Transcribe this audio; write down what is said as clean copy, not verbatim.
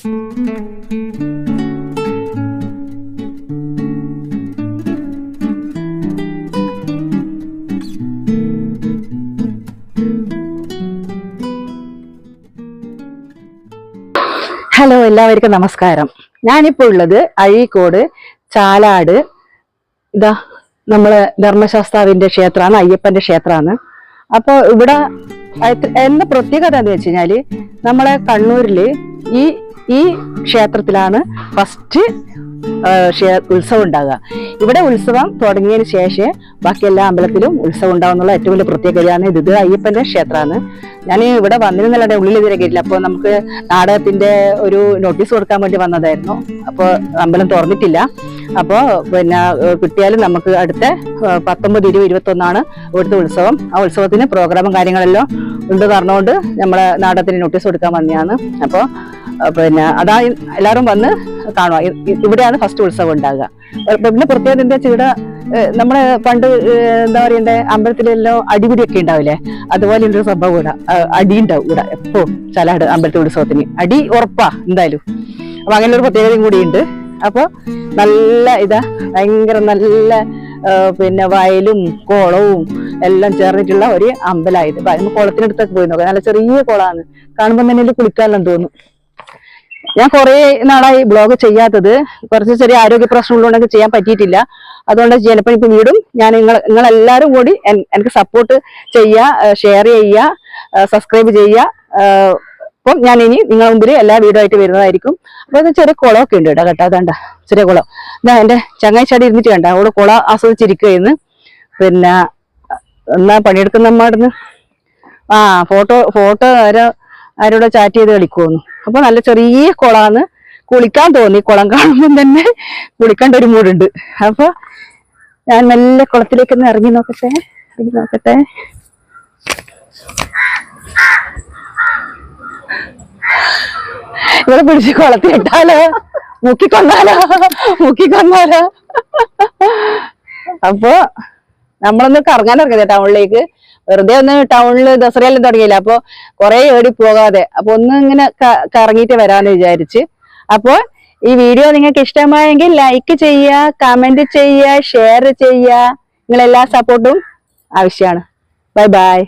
Hello, എല്ലാവർക്കും നമസ്കാരം. ഞാനിപ്പോൾ ഉള്ളത് അഴീക്കോട് ചാലാട്. ഇതാ നമ്മളെ ധർമ്മശാസ്താവിന്റെ ക്ഷേത്രമാണ്, അയ്യപ്പന്റെ ക്ഷേത്രമാണ്. അപ്പൊ ഇവിടെ എന്താ പ്രത്യേകത എന്ന് വെച്ച് കഴിഞ്ഞാല്, നമ്മളെ കണ്ണൂരില് ഈ ക്ഷേത്രത്തിലാണ് ഫസ്റ്റ് ഉത്സവം ഉണ്ടാകുക. ഇവിടെ ഉത്സവം തുടങ്ങിയതിന് ശേഷം ബാക്കി എല്ലാ അമ്പലത്തിലും ഉത്സവം ഉണ്ടാവുന്നുള്ള ഏറ്റവും വലിയ പ്രത്യേകതയാണ്. ഇത് അയ്യപ്പന്റെ ക്ഷേത്രമാണ്. ഞാൻ ഇവിടെ വന്നിരുന്നല്ലാതെ ഉള്ളിൽ ഇതിനെ കയറ്റില്ല. അപ്പോൾ നമുക്ക് നാടകത്തിന്റെ ഒരു നോട്ടീസ് കൊടുക്കാൻ വേണ്ടി വന്നതായിരുന്നു. അപ്പോൾ അമ്പലം തുറന്നിട്ടില്ല. അപ്പോൾ പിന്നെ കിട്ടിയാലും നമുക്ക് അടുത്ത 19, 20, 21 ഇവിടുത്തെ ഉത്സവം. ആ ഉത്സവത്തിന് പ്രോഗ്രാമും കാര്യങ്ങളെല്ലാം ഉണ്ട് പറഞ്ഞുകൊണ്ട് നമ്മളെ നാടകത്തിന് നോട്ടീസ് കൊടുക്കാൻ വന്നതാണ്. അപ്പോൾ പിന്നെ അതാ എല്ലാവരും വന്ന് കാണുക. ഇവിടെയാണ് ഫസ്റ്റ് ഉത്സവം ഉണ്ടാകുക. പിന്നെ പ്രത്യേകത എന്താ വെച്ചാൽ ഇവിടെ നമ്മളെ പണ്ട് എന്താ പറയണ്ടേ, അമ്പലത്തിലെല്ലാം അടിപിടിയൊക്കെ ഉണ്ടാവില്ലേ, അതുപോലെ ഒരു സംഭവം ഇവിടെ അടി ഉണ്ടാവും. ഇവിടെ എപ്പോ ചാലാട് അമ്പലത്തിൽ ഉത്സവത്തിന് അടി ഉറപ്പാ എന്തായാലും. അപ്പൊ അങ്ങനെ ഒരു പ്രത്യേകതയും കൂടിയുണ്ട്. അപ്പൊ നല്ല ഭയങ്കര നല്ല പിന്നെ വയലും കുളവും എല്ലാം ചേർന്നിട്ടുള്ള ഒരു അമ്പലമായത്. കുളത്തിനടുത്തൊക്കെ പോയി നോക്കാം. നല്ല ചെറിയ കുളമാണ്, കാണുമ്പോൾ തന്നെ കുളിക്കാനെല്ലാം തോന്നും. ഞാൻ കുറെ നാളായി ബ്ലോഗ് ചെയ്യാത്തത്. കുറച്ച് ചെറിയ ആരോഗ്യ പ്രശ്നമുള്ളതുകൊണ്ടൊക്കെ ചെയ്യാൻ പറ്റിയിട്ടില്ല. അതുകൊണ്ട് ചിലപ്പോൾ ഇപ്പൊ വീടും ഞാൻ നിങ്ങളെല്ലാവരും കൂടി എനിക്ക് സപ്പോർട്ട് ചെയ്യുക, ഷെയർ ചെയ്യുക, സബ്സ്ക്രൈബ് ചെയ്യുക. അപ്പം ഞാൻ ഇനി നിങ്ങളുടെ മുമ്പിൽ എല്ലാ വീഡിയോ ആയിട്ട് വരുന്നതായിരിക്കും. അപ്പൊ അത് ചെറിയ കുളമൊക്കെ ഉണ്ട് കേട്ടോ. അതാണ്ട ചെറിയ കുളം. ഞാൻ എന്റെ ചങ്ങായി ചാടി ഇരുന്നിട്ട് കണ്ട അവിടെ കുളം ആസ്വദിച്ചിരിക്കുകയെന്ന്. പിന്നെ എന്നാ പണിയെടുക്കുന്ന അമ്മാടുന്ന് ഫോട്ടോ ആരോടെ ചാറ്റ് ചെയ്ത് കളിക്കുമെന്നു. അപ്പൊ നല്ല ചെറിയ കുളമാണ്, കുളിക്കാൻ തോന്നി. കുളം കാണുമ്പോൾ തന്നെ കുളിക്കേണ്ട ഒരു മൂടുണ്ട്. അപ്പൊ ഞാൻ നല്ല കുളത്തിലേക്ക് ഒന്ന് ഇറങ്ങി നോക്കട്ടെ. ഇവിടെ പിടിച്ച് കുളത്തിലിട്ടാലോ, മുക്കിക്കൊന്നാലോ. അപ്പൊ നമ്മളൊന്ന് കറങ്ങാൻ ഇറങ്ങിയത് ടൗണിലേക്ക്. വെറുതെ ഒന്ന് ടൗണില് ദസറയെല്ലാം തുടങ്ങിയില്ല. അപ്പൊ കുറെ ഏടി പോകാതെ അപ്പൊ ഒന്ന് ഇങ്ങനെ കറങ്ങിയിട്ട് വരാന്ന് വിചാരിച്ച്. അപ്പോൾ ഈ വീഡിയോ നിങ്ങൾക്ക് ഇഷ്ടമായെങ്കിൽ ലൈക്ക് ചെയ്യുക, കമന്റ് ചെയ്യുക, ഷെയർ ചെയ്യുക. നിങ്ങളെല്ലാ സപ്പോർട്ടും ആവശ്യമാണ്. Bye bye.